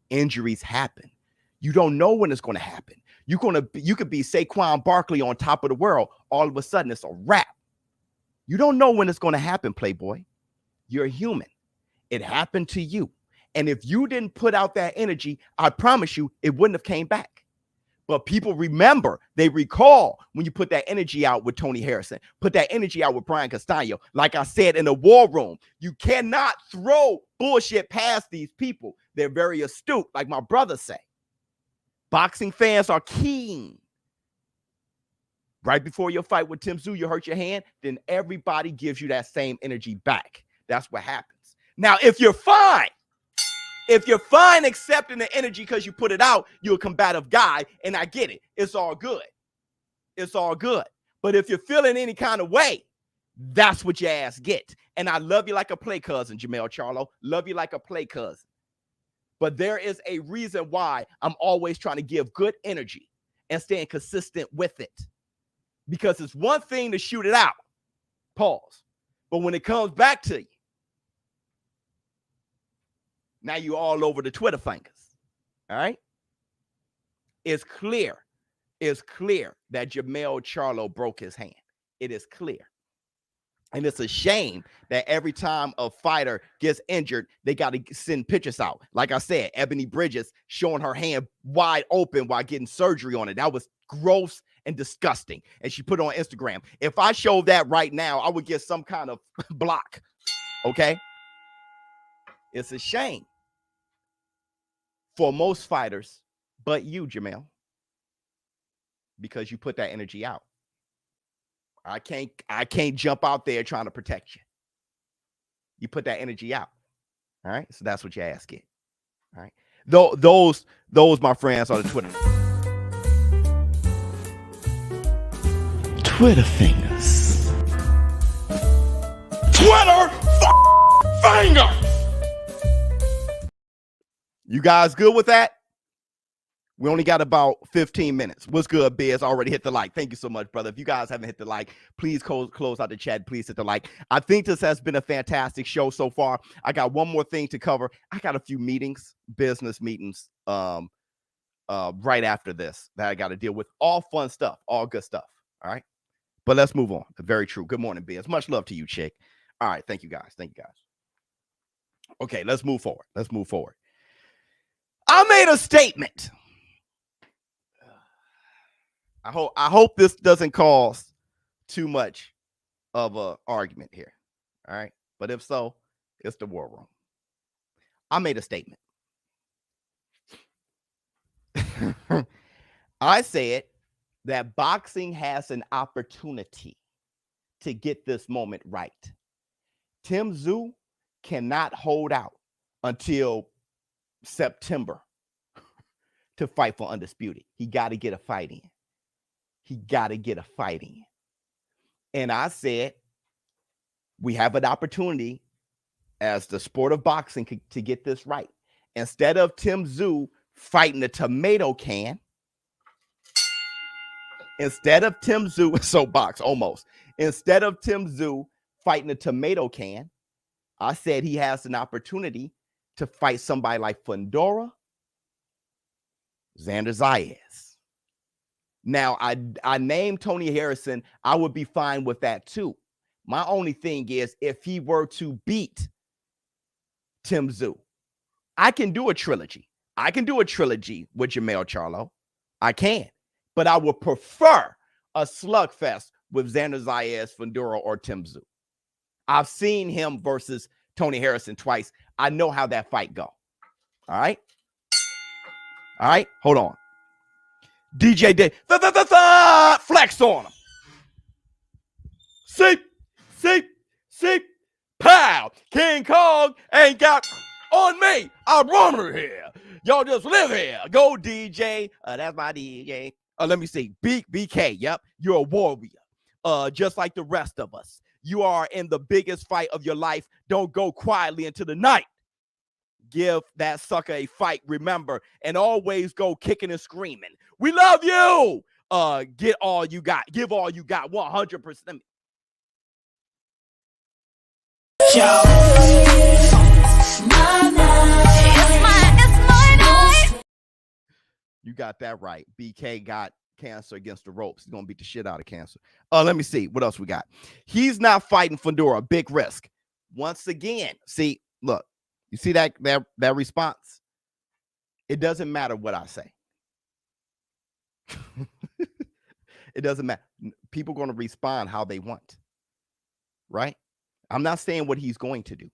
Injuries happen. You don't know when it's going to happen. You could be Saquon Barkley on top of the world. All of a sudden, it's a wrap. You don't know when it's going to happen, Playboy. You're human. It happened to you. And if you didn't put out that energy, I promise you, it wouldn't have came back. But people remember, they recall when you put that energy out with Tony Harrison, put that energy out with Brian Castano. Like I said in the war room, you cannot throw bullshit past these people. They're very astute, like my brother say. Boxing fans are keen. Right before your fight with Tim Tszyu, you hurt your hand, then everybody gives you that same energy back. That's what happens. Now, if you're fine accepting the energy because you put it out, you're a combative guy, and I get it. It's all good. It's all good. But if you're feeling any kind of way, that's what your ass get. And I love you like a play cousin, Jermell Charlo. Love you like a play cousin. But there is a reason why I'm always trying to give good energy and staying consistent with it. Because it's one thing to shoot it out. Pause. But when it comes back to you, now you're all over the Twitter fingers. All right? It's clear. It's clear that Jermell Charlo broke his hand. It is clear. And it's a shame that every time a fighter gets injured, they got to send pictures out. Like I said, Ebony Bridges showing her hand wide open while getting surgery on it. That was gross and disgusting. And she put it on Instagram. If I showed that right now, I would get some kind of block. Okay? It's a shame for most fighters, but you, Jermell, because you put that energy out. I can't jump out there trying to protect you. You put that energy out. All right. So that's what your ass get. All right. Those, my friends, are the Twitter fingers. Twitter fingers. You guys good with that? We only got about 15 minutes. What's good, Biz? Already hit the like. Thank you so much, brother. If you guys haven't hit the like, please close out the chat. Please hit the like. I think this has been a fantastic show so far. I got one more thing to cover. I got a few meetings, business meetings, right after this that I got to deal with. All fun stuff, all good stuff. All right. But let's move on. Very true. Good morning, Biz. Much love to you, chick. All right. Thank you, guys. Thank you, guys. Okay, let's move forward. Let's move forward. I made a statement. I hope this doesn't cause too much of an argument here. All right. But if so, it's the war room. I made a statement. I said that boxing has an opportunity to get this moment right. Tim Tszyu cannot hold out until September to fight for Undisputed. He got to get a fight in. He got to get a fight in. And I said, we have an opportunity as the sport of boxing to get this right. Instead of Tim Tszyu fighting the tomato can, instead of Tim Tszyu, soapbox almost, instead of Tim Tszyu fighting the tomato can, I said he has an opportunity to fight somebody like Fundora, Xander Zayas. Now, I named Tony Harrison. I would be fine with that too. My only thing is if he were to beat Tim Tszyu, I can do a trilogy. I can do a trilogy with Jermell Charlo. I can. But I would prefer a slugfest with Xander Zayas, Fundora, or Tim Tszyu. I've seen him versus Tony Harrison twice. I know how that fight go. All right? All right? Hold on. DJ Day. Flex on him. See. Pow. King Kong ain't got on me. I'm running here. Y'all just live here. Go, DJ. That's my DJ. Let me see. BK. Yep. You're a warrior. Just like the rest of us. You are in the biggest fight of your life. Don't go quietly into the night. Give that sucker a fight, remember, and always go kicking and screaming. We love you. Get all you got. Give all you got. 100%. You got that right. BK got cancer against the ropes. He's gonna beat the shit out of cancer. Let me see what else we got. He's not fighting Fundora. Big risk. Once again, see, look, you see that response? It doesn't matter what I say. It doesn't matter. People are going to respond how they want, right? I'm not saying what he's going to do.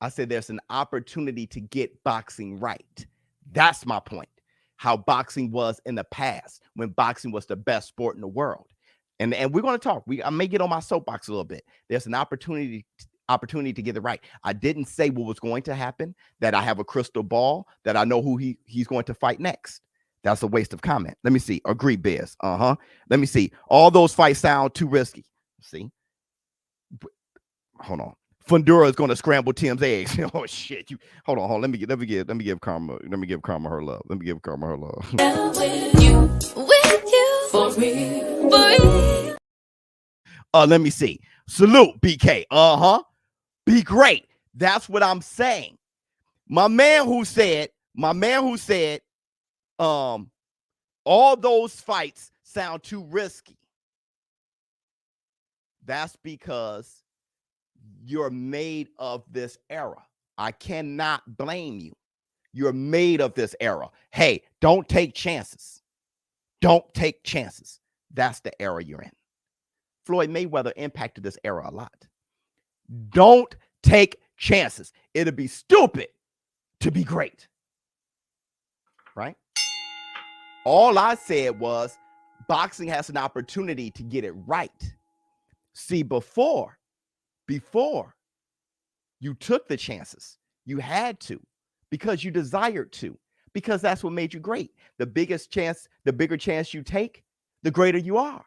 I said there's an opportunity to get boxing right. That's my point. How boxing was in the past when boxing was the best sport in the world. And we're going to talk. I may get on my soapbox a little bit. There's an opportunity to get it right. I didn't say what was going to happen, that I have a crystal ball, that I know who he's going to fight next. That's a waste of comment. Let me see. Agree, Biz. Let me see. All those fights sound too risky. See? Hold on. Fundora is going to scramble Tim's eggs. Oh shit! Hold on. Let me give Karma her love. Let me give Karma her love. With you, for me. Let me see. Salute, BK. Be great. That's what I'm saying. My man who said, all those fights sound too risky. That's because you're made of this era. I cannot blame you. You're made of this era. Hey, don't take chances. Don't take chances. That's the era you're in. Floyd Mayweather impacted this era a lot. Don't take chances. It'll be stupid to be great. Right? All I said was boxing has an opportunity to get it right. See, before you took the chances, you had to, because you desired to, because that's what made you great. The bigger chance you take, the greater you are.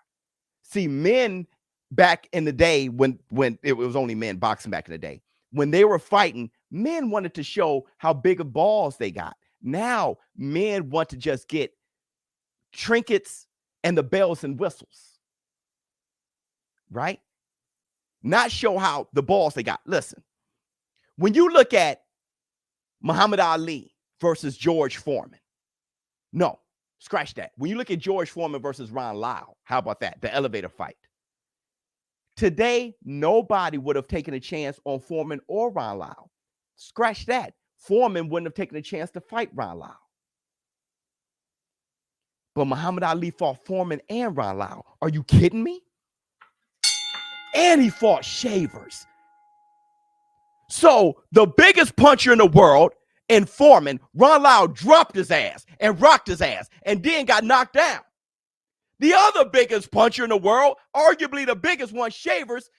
See, men back in the day, when it was only men boxing back in the day, when they were fighting, men wanted to show how big of balls they got. Now men want to just get trinkets and the bells and whistles, right? Not show how the balls they got. Listen, when you look at Muhammad Ali versus George Foreman, no, scratch that. When you look at George Foreman versus Ron Lyle, how about that? The elevator fight. Today, nobody would have taken a chance on Foreman or Ron Lyle. Scratch that. Foreman wouldn't have taken a chance to fight Ron Lyle. But Muhammad Ali fought Foreman and Ron Lyle. Are you kidding me? And he fought Shavers. So the biggest puncher in the world and Foreman, Ron Lyle dropped his ass and rocked his ass and then got knocked down. The other biggest puncher in the world, arguably the biggest one, Shavers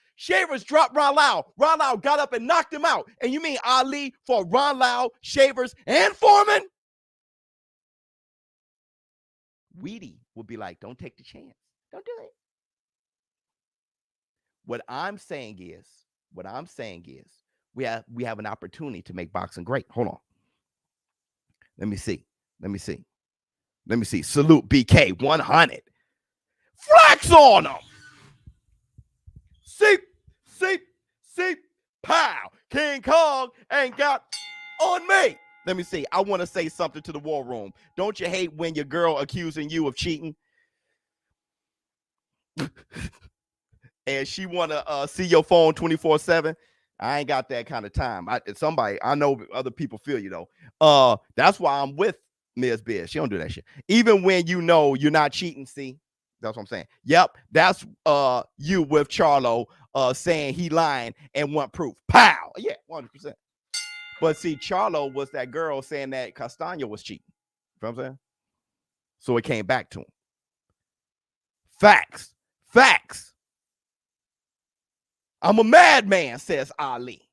dropped Ron Lyle. Ron Lyle got up and knocked him out. And you mean Ali for Ron Lyle, Shavers, and Foreman? Weedy would be like, don't take the chance. Don't do it. What I'm saying is, we have an opportunity to make boxing great. Hold on. Let me see. Salute BK 100. Flex on them. See, pow. King Kong ain't got on me. Let me see. I want to say something to the war room. Don't you hate when your girl accusing you of cheating? And she want to see your phone 24/7? I ain't got that kind of time. I know other people feel you, though. That's why I'm with Ms. Biz. She don't do that shit. Even when you know you're not cheating, see? That's what I'm saying. Yep, that's you with Charlo saying he lying and want proof. Pow! Yeah, 100%. But see, Charlo was that girl saying that Castaño was cheating. You know what I'm saying? So it came back to him. Facts. I'm a madman, says Ali.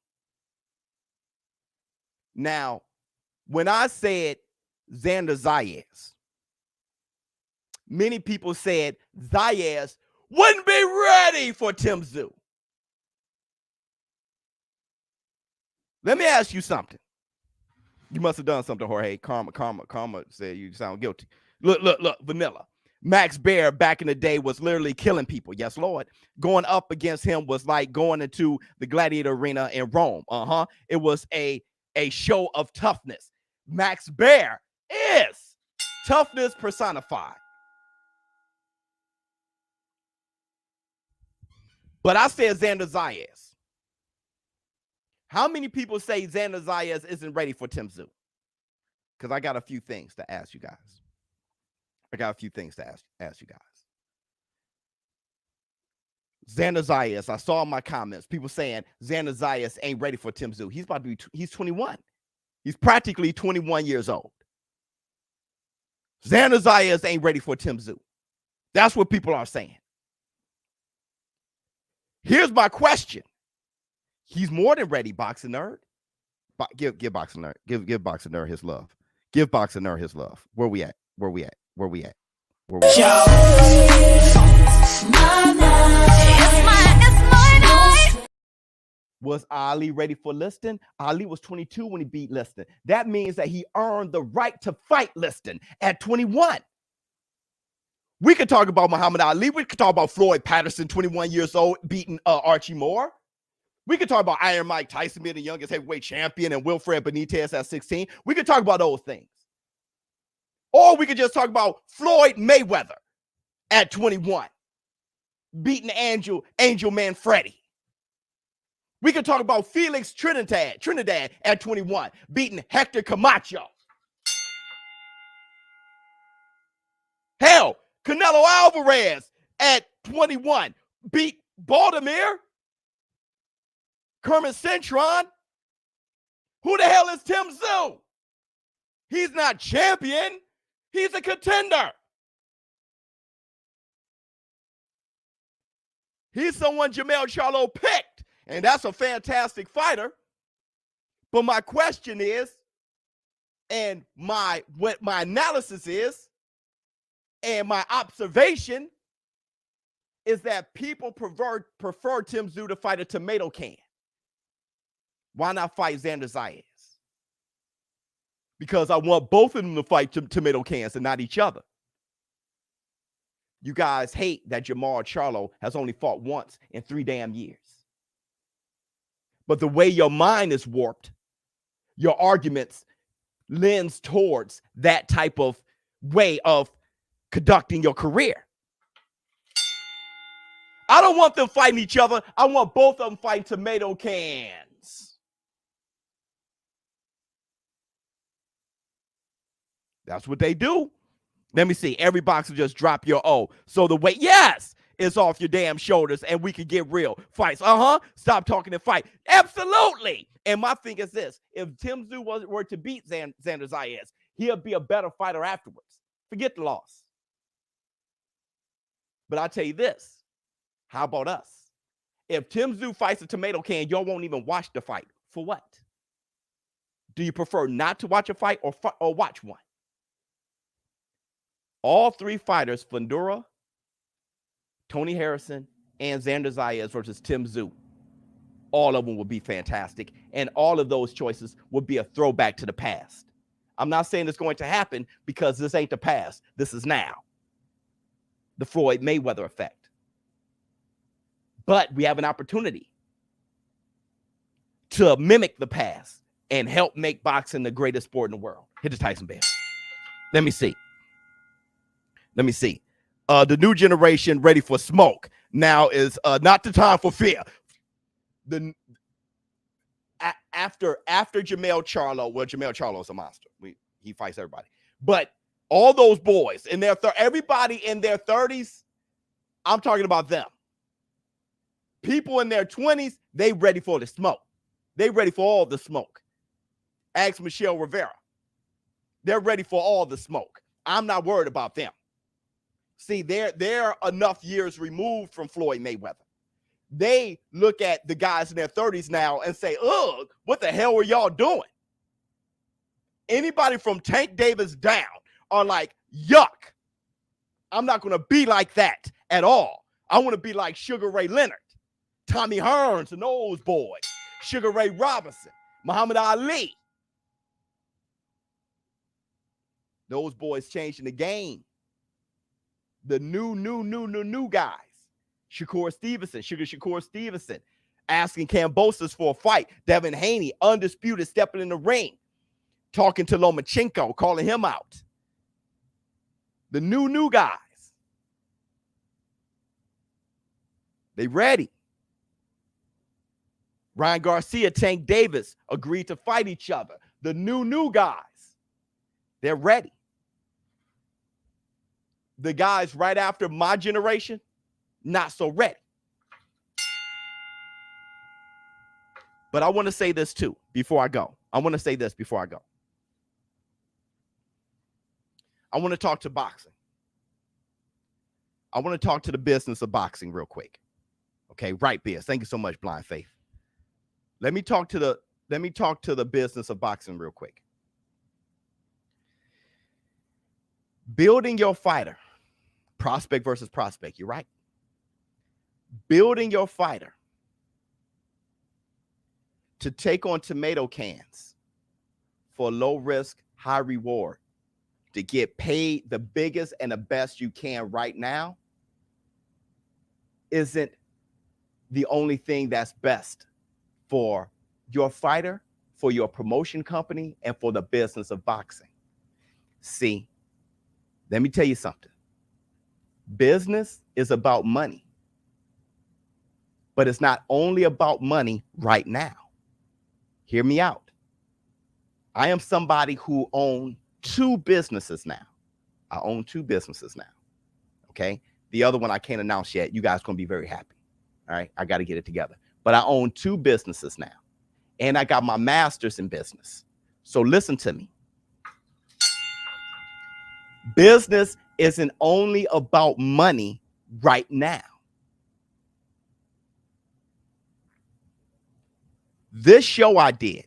Now, when I said Xander Zayas, many people said Zayas wouldn't be ready for Tim Tszyu. Let me ask you something. You must have done something, Jorge. Karma said you sound guilty. Look, Vanilla. Max Baer back in the day was literally killing people. Yes, Lord. Going up against him was like going into the gladiator arena in Rome. It was a show of toughness. Max Baer is toughness personified. But I said Xander Zayas. How many people say Xander Zayas isn't ready for Tim Tszyu? Because I got a few things to ask you guys. Xander Zayas, I saw in my comments, people saying Xander Zayas ain't ready for Tim Tszyu. He's 21. He's practically 21 years old. Xander Zayas ain't ready for Tim Tszyu. That's what people are saying. Here's my question. He's more than ready, Boxing Nerd. Give Boxing Nerd. Give Boxing Nerd his love. Give Boxing Nerd his love. Where we at? Was Ali ready for Liston? Ali was 22 when he beat Liston. That means that he earned the right to fight Liston at 21. We could talk about Muhammad Ali. We could talk about Floyd Patterson, 21 years old, beating Archie Moore. We could talk about Iron Mike Tyson being the youngest heavyweight champion and Wilfred Benitez at 16. We could talk about those things. Or we could just talk about Floyd Mayweather at 21, beating Angel Manfredi. We could talk about Felix Trinidad at 21, beating Hector Camacho. Hell, Canelo Alvarez at 21 beat Baltimore. Kermit Cintron. Who the hell is Tim Tszyu? He's not champion. He's a contender. He's someone Jermell Charlo picked, and that's a fantastic fighter. But my question is, and what my analysis is, and my observation is that people prefer Tim Tszyu to fight a tomato can. Why not fight Xander Zayas? Because I want both of them to fight tomato cans and not each other. You guys hate that Jermell Charlo has only fought once in 3 damn years. But the way your mind is warped, your arguments lends towards that type of way of conducting your career. I don't want them fighting each other. I want both of them fighting tomato cans. That's what they do. Let me see. Every boxer just drop your O. So the way, yes, is off your damn shoulders and we can get real fights. Stop talking and fight. Absolutely. And my thing is this. If Tim Tszyu were to beat Xander Zayas, he'll be a better fighter afterwards. Forget the loss. But I'll tell you this. How about us? If Tim Tszyu fights a tomato can, y'all won't even watch the fight. For what? Do you prefer not to watch a fight or watch one? All three fighters, Fundora, Tony Harrison, and Xander Zayas versus Tim Tszyu, all of them would be fantastic. And all of those choices would be a throwback to the past. I'm not saying it's going to happen because this ain't the past. This is now. The Floyd Mayweather effect. But we have an opportunity to mimic the past and help make boxing the greatest sport in the world. Hit the Tyson bell. Let me see. The new generation ready for smoke. Now is not the time for fear. After Jermell Charlo, well, Jermell Charlo is a monster. He fights everybody. But all those boys in their everybody in their 30s, I'm talking about them. People in their 20s, they ready for the smoke. They ready for all the smoke. Ask Michelle Rivera. They're ready for all the smoke. I'm not worried about them. See, they're enough years removed from Floyd Mayweather. They look at the guys in their 30s now and say, ugh, what the hell are y'all doing? Anybody from Tank Davis down are like, yuck. I'm not going to be like that at all. I want to be like Sugar Ray Leonard, Tommy Hearns, and those boys, Sugar Ray Robinson, Muhammad Ali. Those boys changing the game. The new guys. Shakur Stevenson, asking Kambosos for a fight. Devin Haney, undisputed, stepping in the ring, talking to Lomachenko, calling him out. The new guys. They ready. Ryan Garcia, Tank Davis agreed to fight each other. The new guys. They're ready. The guys right after my generation, not so ready. But I want to say this too before I go. I want to talk to boxing. I want to talk to the business of boxing real quick. Okay, right, Biz. Thank you so much, Blind Faith. Let me talk to the business of boxing real quick. Building your fighter, prospect versus prospect, you're right. Building your fighter to take on tomato cans for low risk, high reward, to get paid the biggest and the best you can right now isn't the only thing that's best for your fighter, for your promotion company, and for the business of boxing. See, let me tell you something. Business is about money, but it's not only about money right now. Hear me out. I am somebody who owns two businesses now. I own two businesses now. Okay. The other one I can't announce yet. You guys going to be very happy. All right. I got to get it together. But I own two businesses now. And I got my master's in business. So listen to me. Business isn't only about money right now. This show I did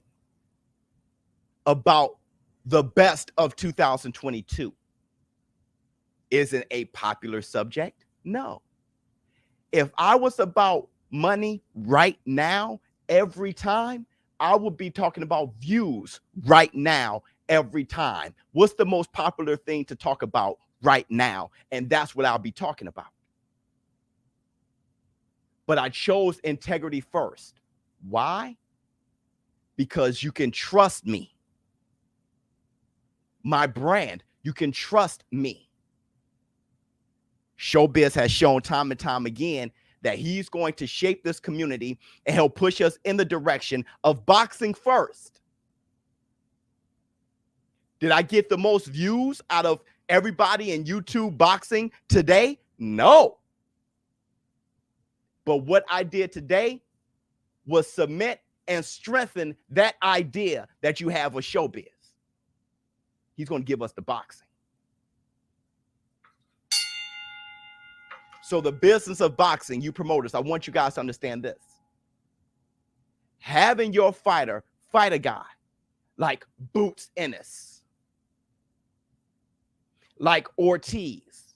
about the best of 2022 isn't a popular subject. No. If I was about money right now, every time, I would be talking about views right now, every time. What's the most popular thing to talk about right now? And that's what I'll be talking about. But I chose integrity first. Why? Because you can trust me. My brand, you can trust me. ShowBizz has shown time and time again that he's going to shape this community and he'll push us in the direction of boxing first. Did I get the most views out of everybody in YouTube boxing today? No. But what I did today was cement and strengthen that idea that you have with ShowBizz. He's going to give us the boxing. So the business of boxing, you promoters, I want you guys to understand this. Having your fighter fight a guy like Boots Ennis, like Ortiz,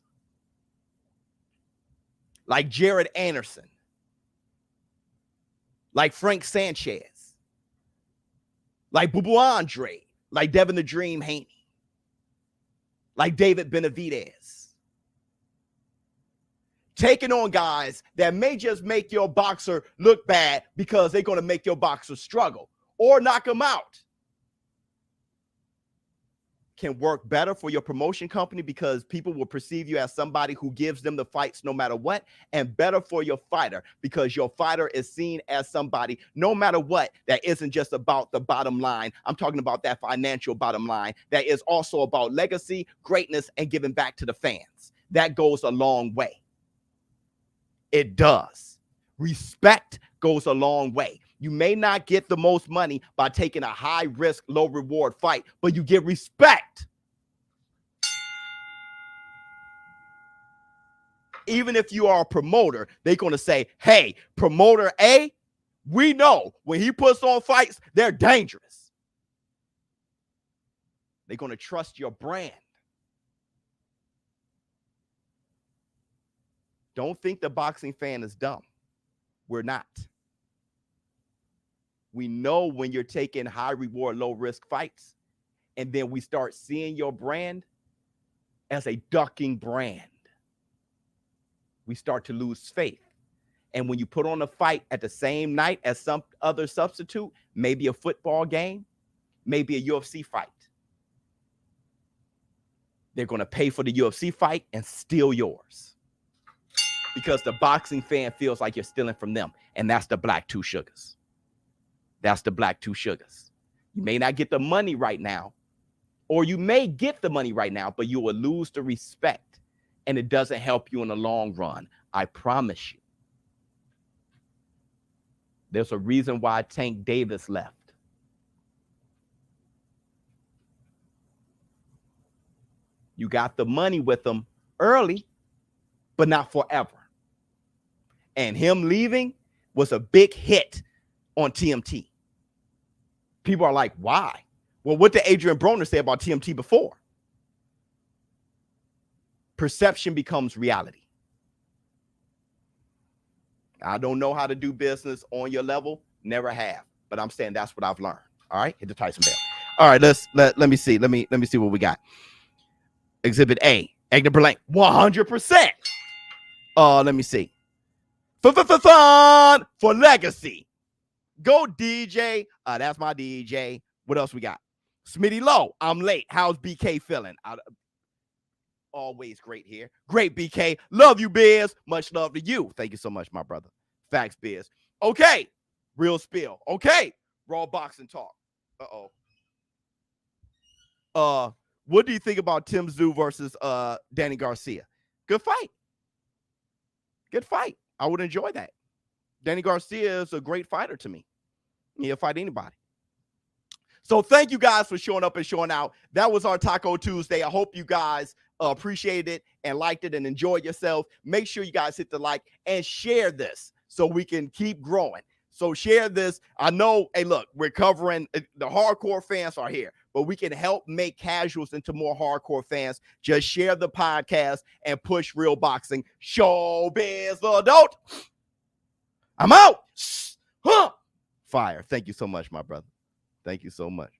like Jared Anderson, like Frank Sanchez, like Boo Boo Andre, like Devin the Dream Haney, like David Benavidez. Taking on guys that may just make your boxer look bad because they're going to make your boxer struggle or knock him out. Can work better for your promotion company because people will perceive you as somebody who gives them the fights no matter what, and better for your fighter because your fighter is seen as somebody no matter what that isn't just about the bottom line. I'm talking about that financial bottom line that is also about legacy, greatness, and giving back to the fans. That goes a long way. It does. Respect goes a long way. You may not get the most money by taking a high risk, low reward fight, but you get respect. Even if you are a promoter, they're going to say, hey, promoter A, we know when he puts on fights, they're dangerous. They're going to trust your brand. Don't think the boxing fan is dumb. We're not. We know when you're taking high reward, low risk fights, and then we start seeing your brand as a ducking brand. We start to lose faith. And when you put on a fight at the same night as some other substitute, maybe a football game, maybe a UFC fight, they're going to pay for the UFC fight and steal yours. Because the boxing fan feels like you're stealing from them. And that's the black two sugars. That's the black two sugars. You may not get the money right now, or you may get the money right now, but you will lose the respect. And it doesn't help you in the long run. I promise you. There's a reason why Tank Davis left. You got the money with him early, but not forever. And him leaving was a big hit on TMT. People are like, why? Well, what did Adrian Broner say about TMT before? Perception becomes reality. I don't know how to do business on your level. Never have. But I'm saying that's what I've learned. All right. Hit the Tyson bell. All right. Let me see. Let me see what we got. Exhibit A. Agner Berlin. 100%. Let me see. Fun for legacy. Go DJ. That's my DJ. What else we got? Smitty Low. I'm late. How's BK feeling? Always great here. Great, BK. Love you, Biz. Much love to you. Thank you so much, my brother. Facts, Biz. Okay. Real spill. Okay. Raw boxing talk. What do you think about Tim Tszyu versus Danny Garcia? Good fight. Good fight. I would enjoy that. Danny Garcia is a great fighter to me. He'll fight anybody. So thank you guys for showing up and showing out. That was our Taco Tuesday. I hope you guys appreciated it and liked it and enjoyed yourself. Make sure you guys hit the like and share this so we can keep growing. So share this. I know, hey, look, we're covering, the hardcore fans are here, but we can help make casuals into more hardcore fans. Just share the podcast and push real boxing. ShowBizz the Adult. I'm out. Fire. Thank you so much, my brother. Thank you so much.